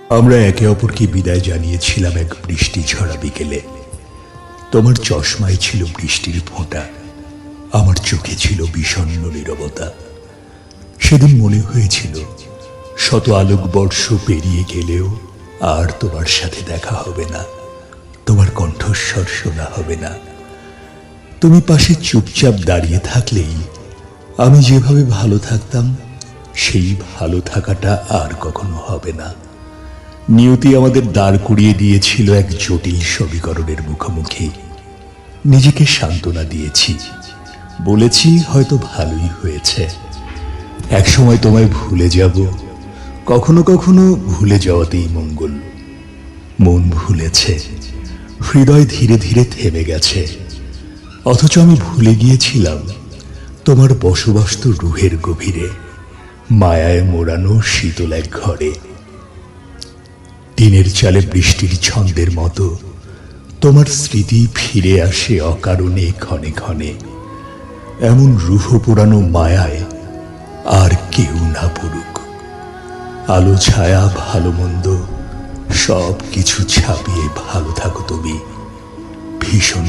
আমরা একে অপরকে বিদায় জানিয়েছিলাম এক বৃষ্টি ঝরা বিকেলে। তোমার চশমায় ছিল বৃষ্টির ফোঁটা, আমার চোখে ছিল বিষণ্ণ নীরবতা। সেদিন মনে হয়েছিল শত আলোকবর্ষ পেরিয়ে গেলেও আর তোমার সাথে দেখা হবে না, তোমার কণ্ঠস্বর শোনা হবে না। তুমি পাশে চুপচাপ দাঁড়িয়ে থাকলেই আমি যেভাবে ভালো থাকতাম সেই ভালো থাকাটা আর কখনো হবে না। নিয়তি আমাদের দাঁড় করিয়ে দিয়েছিল এক জটিল সমীকরণের মুখোমুখি। নিজেকে সান্ত্বনা দিয়েছি, বলেছি হয়তো ভালোই হয়েছে, একসময় তোমায় ভুলে যাব। কখনো কখনো ভুলে যাওয়াতেই মঙ্গল। মন ভুলেছে, হৃদয় ধীরে ধীরে থেমে গেছে, অথচ আমি ভুলে গিয়েছিলাম তোমার বসবাস তো রুহের গভীরে, মায়ায় মোড়ানো শীতল এক ঘরে। দিনের চালে বৃষ্টির ছন্দের মতো তোমার স্মৃতি ফিরে আসে অকারণে ক্ষণে ক্ষণে। এমন রুহ পোড়ানো মায়ায় আর কেউ না পড়ুক। আলো ছায়া ভালো মন্দ সব কিছু ছাপিয়ে ভালো থাকো তুমি, ভীষণ